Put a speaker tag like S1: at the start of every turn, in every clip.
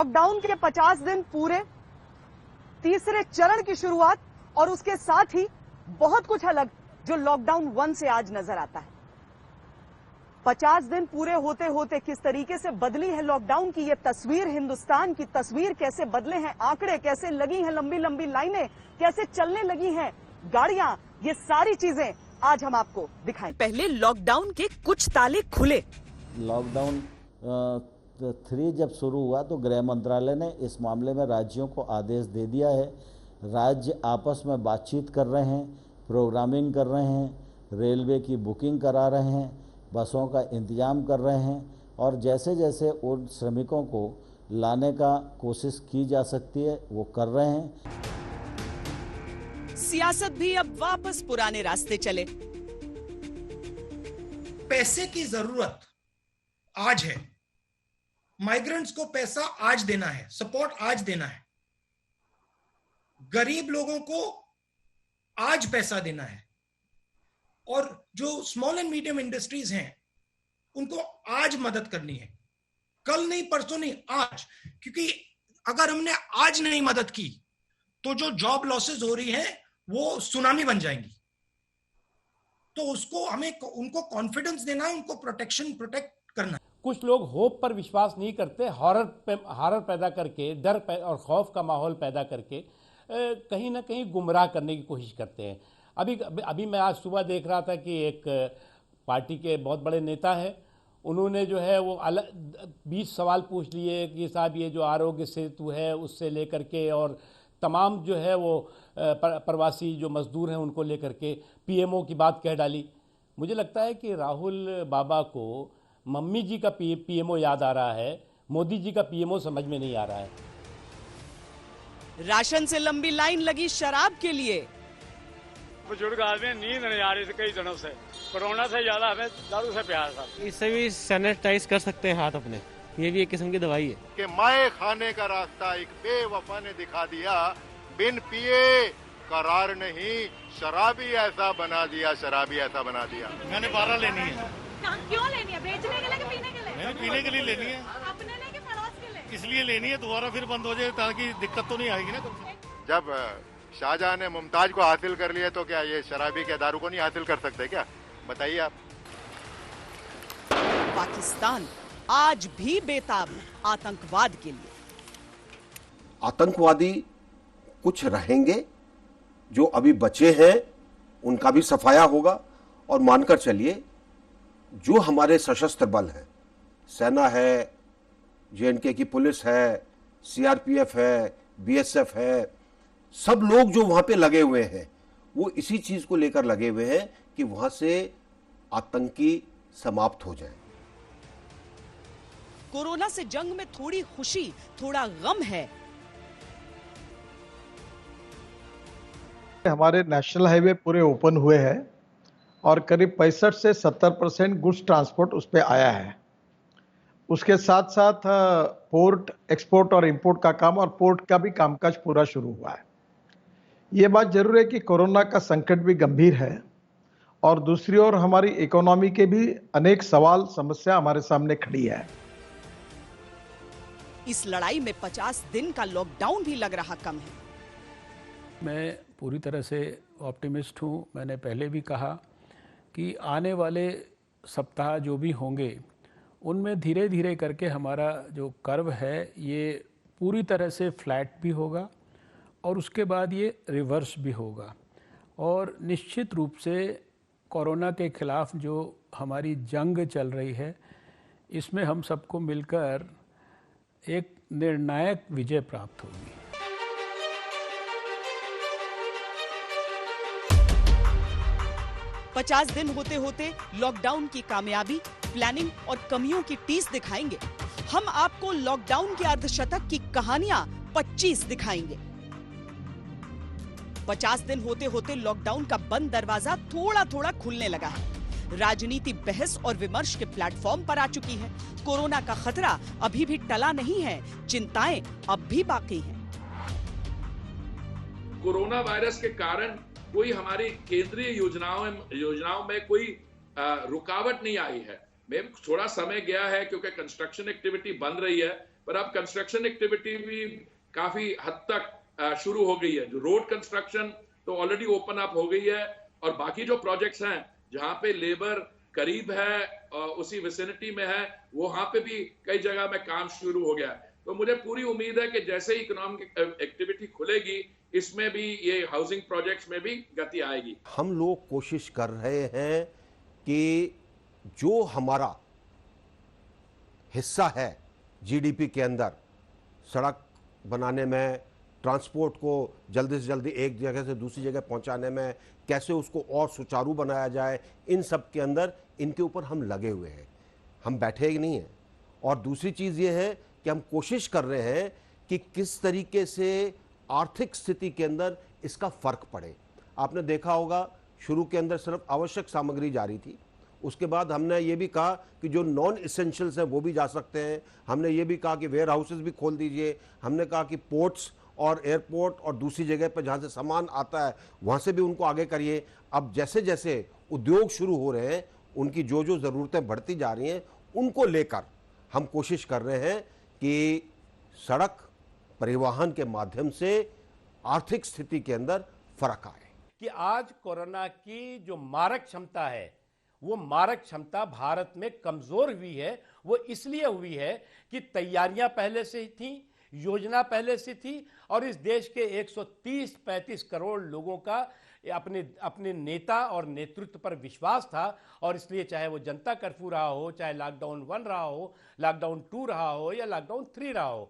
S1: Lockdown के 50 दिन पूरे, तीसरे चरण की शुरुआत और उसके साथ ही बहुत कुछ अलग जो लॉकडाउन 1 से आज नजर आता है। 50 दिन पूरे होते होते किस तरीके से बदली है लॉकडाउन की ये तस्वीर, हिंदुस्तान की तस्वीर कैसे बदले हैं आंकड़े, कैसे लगी हैं लंबी लंबी लाइनें, कैसे चलने लगी हैं गाड़ियां, ये सारी चीजें आज हम आपको दिखाएं। पहले लॉकडाउन के कुछ ताले खुले।
S2: लॉकडाउन 3 जब शुरू हुआ तो गृह मंत्रालय ने इस मामले में राज्यों को आदेश दे दिया है। राज्य आपस में बातचीत कर रहे हैं, प्रोग्रामिंग कर रहे हैं, रेलवे की बुकिंग करा रहे हैं, बसों का इंतजाम कर रहे हैं और जैसे जैसे उन श्रमिकों को लाने का कोशिश की जा सकती है वो कर रहे हैं।
S1: सियासत भी अब वापस पुराने रास्ते चले।
S3: पैसे की जरूरत आज है, माइग्रेंट्स को पैसा आज देना है, सपोर्ट आज देना है, गरीब लोगों को आज पैसा देना है और जो स्मॉल एंड मीडियम इंडस्ट्रीज हैं उनको आज मदद करनी है, कल नहीं परसों नहीं आज, क्योंकि अगर हमने आज नहीं मदद की तो जो जॉब लॉसेस हो रही हैं वो सुनामी बन जाएंगी। तो उसको हमें उनको कॉन्फिडेंस देना है, उनको प्रोटेक्ट करना है।
S4: कुछ लोग होप पर विश्वास नहीं करते, हॉरर पैदा करके, और खौफ का माहौल पैदा करके कहीं ना कहीं गुमराह करने की कोशिश करते हैं। अभी मैं आज सुबह देख रहा था कि एक पार्टी के बहुत बड़े नेता हैं, उन्होंने जो है वो 20 सवाल पूछ लिए कि साहब ये जो आरोग्य सेतु है उससे लेकर के और तमाम जो है वो प्रवासी जो मजदूर हैं उनको लेकर के पीएमओ की बात कह डाली। मुझे लगता है कि राहुल बाबा को मम्मी जी का पीएमओ याद आ रहा है, मोदी जी का पीएमओ समझ में नहीं आ रहा है।
S1: राशन से लंबी लाइन लगी शराब के लिए।
S5: बुजुर्ग आदमी, नींद नहीं आ रही थी कई दिनों से, कोरोना से ज्यादा हमें दारू से प्यार था।
S6: इससे भी सैनिटाइज कर सकते हैं हाथ अपने, ये भी एक किस्म की दवाई है।
S7: कि माए खाने का रास्ता एक बेवफा ने दिखा दिया, बिन पिए करार नहीं, शराबी ऐसा बना दिया, शराबी ऐसा बना दिया।
S5: मैंने 12 लेनी है।
S8: क्यों लेनी है? बेचने के लिए कि पीने के लिए?
S5: मैंने पीने के लिए लेनी है।
S8: अपने लिए कि पड़ोस के लिए?
S5: इसलिए लेनी है, दोबारा फिर बंद हो जाए ताकि दिक्कत तो नहीं आएगी ना।
S7: जब शाहजहां ने मुमताज को हासिल कर लिया तो क्या ये शराबी के दारू को नहीं हासिल कर सकते क्या? बताइए आप।
S1: पाकिस्तान आज भी बेताब आतंकवाद के लिए।
S9: आतंकवादी कुछ रहेंगे, जो अभी बचे हैं उनका भी सफाया होगा और मानकर चलिए जो हमारे सशस्त्र बल हैं, सेना है, जेएनके की पुलिस है, सीआरपीएफ है, बीएसएफ है, सब लोग जो वहां पे लगे हुए हैं वो इसी चीज को लेकर लगे हुए हैं कि वहां से आतंकी समाप्त हो जाए।
S1: कोरोना से जंग में थोड़ी खुशी, थोड़ा गम है।
S10: हमारे नेशनल हाईवे पूरे ओपन हुए हैं और करीब 65 से 70% गुड्स ट्रांसपोर्ट उस पर आया है। उसके साथ साथ पोर्ट, एक्सपोर्ट और इंपोर्ट का काम और पोर्ट का भी कामकाज पूरा शुरू हुआ है। ये बात जरूर है कि कोरोना का संकट भी गंभीर है और दूसरी ओर हमारी इकोनॉमी के भी अनेक सवाल, समस्या हमारे सामने खड़ी है।
S1: इस लड़ाई में 50 दिन का लॉकडाउन भी लग रहा कम है।
S11: मैं पूरी तरह से ऑप्टिमिस्ट हूँ। मैंने पहले भी कहा कि आने वाले सप्ताह जो भी होंगे उनमें धीरे धीरे करके हमारा जो कर्व है ये पूरी तरह से फ्लैट भी होगा और उसके बाद ये रिवर्स भी होगा और निश्चित रूप से कोरोना के खिलाफ जो हमारी जंग चल रही है इसमें हम सबको मिलकर एक निर्णायक विजय प्राप्त होगी।
S1: पचास दिन होते होते लॉकडाउन की कामयाबी, प्लानिंग और कमियों की टीस दिखाएंगे। हम आपको लॉकडाउन के अर्धशतक की कहानियां 25 दिखाएंगे। 50 दिन होते होते लॉकडाउन का बंद दरवाजा थोड़ा थोड़ा खुलने लगा है। राजनीति बहस और विमर्श के प्लेटफॉर्म पर आ चुकी है। कोरोना का खतरा अभी भी टला नहीं है, चिंताएं अब भी बाकी हैं।
S12: कोरोना वायरस के कारण कोई हमारी केंद्रीय योजनाओं में कोई रुकावट नहीं आई है। में थोड़ा समय गया है क्योंकि कंस्ट्रक्शन एक्टिविटी बंद रही है, पर अब कंस्ट्रक्शन एक्टिविटी भी काफी हद तक शुरू हो गई है। जो रोड कंस्ट्रक्शन तो ऑलरेडी ओपन अप हो गई है, और बाकी जो प्रोजेक्ट्स हैं जहां पे लेबर करीब है उसी विसिनिटी में है, वहां पे भी कई जगह में काम शुरू हो गया है। तो मुझे पूरी उम्मीद है कि जैसे ही इकोनॉमिक एक्टिविटी खुलेगी, इसमें भी ये हाउसिंग प्रोजेक्ट्स में भी गति आएगी।
S9: हम लोग कोशिश कर रहे हैं कि जो हमारा हिस्सा है जीडीपी के अंदर, सड़क बनाने में, ट्रांसपोर्ट को जल्दी से जल्दी एक जगह से दूसरी जगह पहुंचाने में, कैसे उसको और सुचारू बनाया जाए, इन सब के अंदर इनके ऊपर हम लगे हुए हैं, हम बैठे ही नहीं हैं। और दूसरी चीज़ ये है कि हम कोशिश कर रहे हैं कि किस तरीके से आर्थिक स्थिति के अंदर इसका फ़र्क पड़े। आपने देखा होगा शुरू के अंदर सिर्फ आवश्यक सामग्री जा रही थी, उसके बाद हमने ये भी कहा कि जो नॉन इसेंशियल्स हैं वो भी जा सकते हैं। हमने ये भी कहा कि वेयर हाउसेस भी खोल दीजिए। हमने कहा कि पोर्ट्स और एयरपोर्ट और दूसरी जगह पर जहाँ से सामान आता है वहाँ से भी उनको आगे करिए। अब जैसे जैसे उद्योग शुरू हो रहे हैं, उनकी जो जो ज़रूरतें बढ़ती जा रही हैं, उनको लेकर हम कोशिश कर रहे हैं कि सड़क परिवहन के माध्यम से आर्थिक स्थिति के अंदर फर्क आए।
S4: कि आज कोरोना की जो मारक क्षमता है, वो मारक क्षमता भारत में कमजोर हुई है। वो इसलिए हुई है कि तैयारियां पहले से ही थी, योजना पहले से थी, और इस देश के 130-35 करोड़ लोगों का अपने नेता और नेतृत्व पर विश्वास था। और इसलिए चाहे वो जनता कर्फ्यू रहा हो, चाहे लॉकडाउन 1 रहा हो, लॉकडाउन 2 रहा हो या लॉकडाउन 3 रहा हो,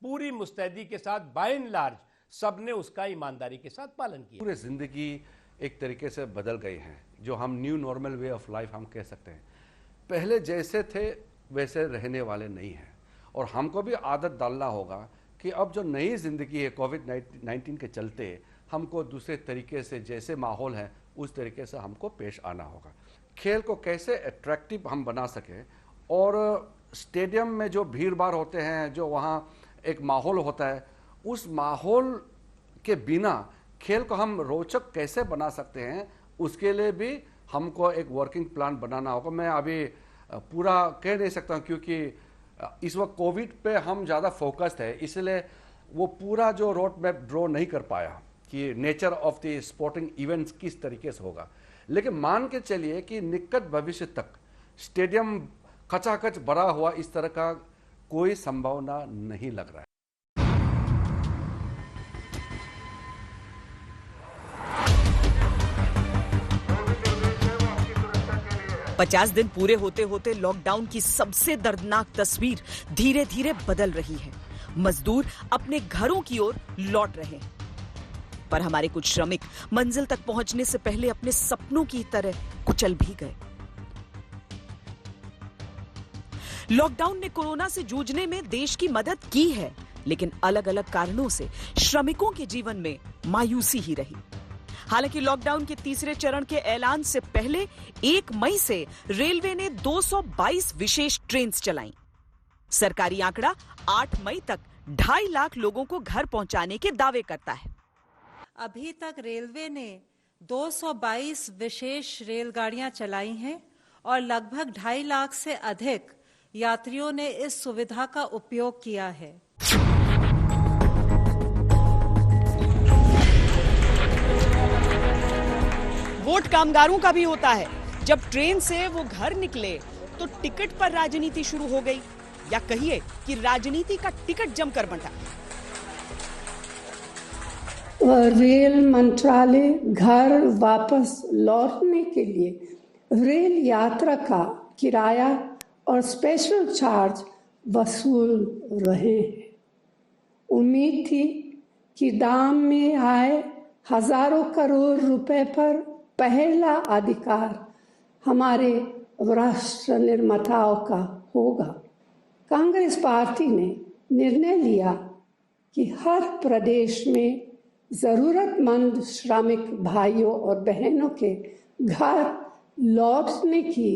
S4: पूरी मुस्तैदी के साथ बाय एंड लार्ज सबने उसका ईमानदारी के साथ पालन किया।
S13: पूरे जिंदगी एक तरीके से बदल गई हैं, जो हम new normal way of life हम कह सकते हैं। पहले जैसे थे वैसे रहने वाले नहीं हैं, और हमको भी आदत डालना होगा कि अब जो नई ज़िंदगी है कोविड-19 के चलते, हमको दूसरे तरीके से जैसे माहौल है उस तरीके से हमको पेश आना होगा। खेल को कैसे अट्रैक्टिव हम बना सकें, और स्टेडियम में जो भीड़ भाड़ होते हैं, जो वहाँ एक माहौल होता है, उस माहौल के बिना खेल को हम रोचक कैसे बना सकते हैं, उसके लिए भी हमको एक वर्किंग प्लान बनाना होगा। मैं अभी पूरा कह नहीं सकता हूँ, क्योंकि इस वक्त कोविड पे हम ज़्यादा फोकस्ड है, इसलिए वो पूरा जो रोड मैप ड्रॉ नहीं कर पाया कि nature of the sporting events किस तरीके से होगा। लेकिन मान के चलिए कि निकट भविष्य तक स्टेडियम खचाखच भरा हुआ इस तरह का कोई संभावना नहीं लग रहा है।
S1: 50 दिन पूरे होते होते लॉकडाउन की सबसे दर्दनाक तस्वीर धीरे धीरे बदल रही है। मजदूर अपने घरों की ओर लौट रहे हैं, पर हमारे कुछ श्रमिक मंजिल तक पहुंचने से पहले अपने सपनों की तरह कुचल भी गए। लॉकडाउन ने कोरोना से जूझने में देश की मदद की है, लेकिन अलग अलग कारणों से श्रमिकों के जीवन में मायूसी ही रही। हालांकि लॉकडाउन के तीसरे चरण के ऐलान से पहले 1 मई से रेलवे ने 222 विशेष ट्रेन चलाई। सरकारी आंकड़ा 8 मई तक 2.5 लाख लोगों को घर पहुंचाने के दावे करता है।
S14: अभी तक रेलवे ने 222 विशेष रेलगाड़ियां चलाई हैं और लगभग 2.5 लाख से अधिक यात्रियों ने इस सुविधा का उपयोग किया है।
S1: वोट कामगारों का भी होता है। जब ट्रेन से वो घर निकले तो टिकट पर राजनीति शुरू हो गई, या कहिए कि राजनीति का टिकट जमकर बंटा।
S15: रेल मंत्रालय घर वापस लौटने के लिए रेल यात्रा का किराया और स्पेशल चार्ज वसूल रहे हैं। उम्मीद थी कि दाम में आए हजारों करोड़ रुपए पर पहला अधिकार हमारे राष्ट्र निर्माताओं का होगा। कांग्रेस पार्टी ने निर्णय लिया कि हर प्रदेश में जरूरतमंद श्रमिक भाइयों और बहनों के घर लौटने की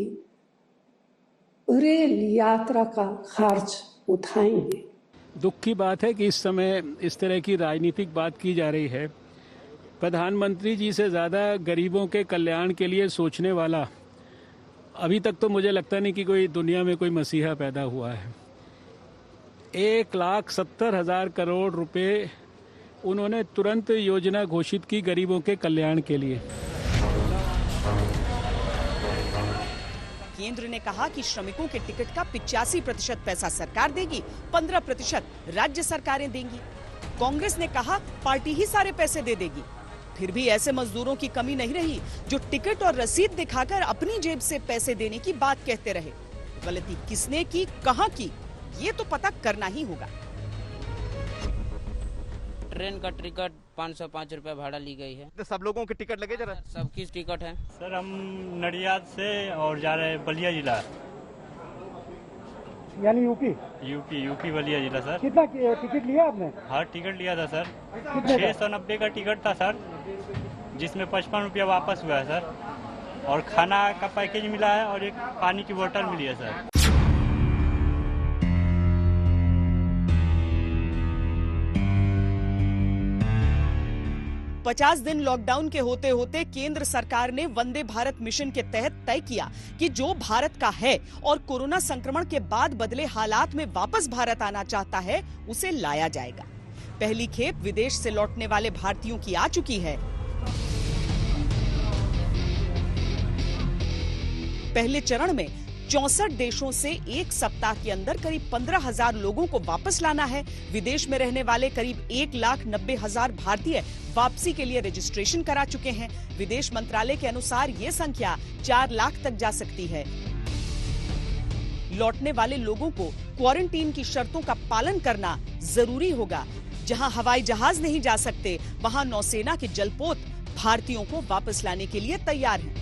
S15: रेल यात्रा का खर्च उठाएंगे।
S11: दुख की बात है कि इस समय इस तरह की राजनीतिक बात की जा रही है। प्रधानमंत्री जी से ज़्यादा गरीबों के कल्याण के लिए सोचने वाला अभी तक तो मुझे लगता नहीं कि कोई दुनिया में कोई मसीहा पैदा हुआ है। 1,70,000 करोड़ रुपए उन्होंने तुरंत योजना घोषित की गरीबों के कल्याण के लिए।
S1: केंद्र ने कहा कि श्रमिकों के टिकट का 85% पैसा सरकार देगी, 15% राज्य सरकारें देंगी। कांग्रेस ने कहा पार्टी ही सारे पैसे दे देगी। फिर भी ऐसे मजदूरों की कमी नहीं रही जो टिकट और रसीद दिखाकर अपनी जेब से पैसे देने की बात कहते रहे। गलती किसने की, कहां की, ये तो पता करना ही होगा।
S16: ट्रेन का टिकट 505 रुपए भाड़ा ली गई है।
S17: तो सब लोगों के टिकट लगे जरा?
S16: सबकी टिकट है
S18: सर। हम नडियाद से और जा रहे हैं बलिया जिला,
S19: यानी
S18: यूपी बलिया जिला सर।
S19: कितना टिकट लिया आपने?
S18: हाँ टिकट लिया था सर, 690 का टिकट था सर, जिसमें 55 रुपया वापस हुआ है सर, और खाना का पैकेज मिला है और एक पानी की बोतल मिली है सर।
S1: पचास दिन लॉकडाउन के होते होते केंद्र सरकार ने वंदे भारत मिशन के तहत तय किया कि जो भारत का है और कोरोना संक्रमण के बाद बदले हालात में वापस भारत आना चाहता है उसे लाया जाएगा। पहली खेप विदेश से लौटने वाले भारतीयों की आ चुकी है। पहले चरण में 64 देशों से एक सप्ताह के अंदर करीब 15,000 लोगों को वापस लाना है। विदेश में रहने वाले करीब 1,90,000 भारतीय वापसी के लिए रजिस्ट्रेशन करा चुके हैं। विदेश मंत्रालय के अनुसार ये संख्या 4 लाख तक जा सकती है। लौटने वाले लोगों को क्वारंटीन की शर्तों का पालन करना जरूरी होगा। जहां हवाई जहाज नहीं जा सकते, वहां नौसेना के जलपोत भारतीयों को वापस लाने के लिए तैयार हैं।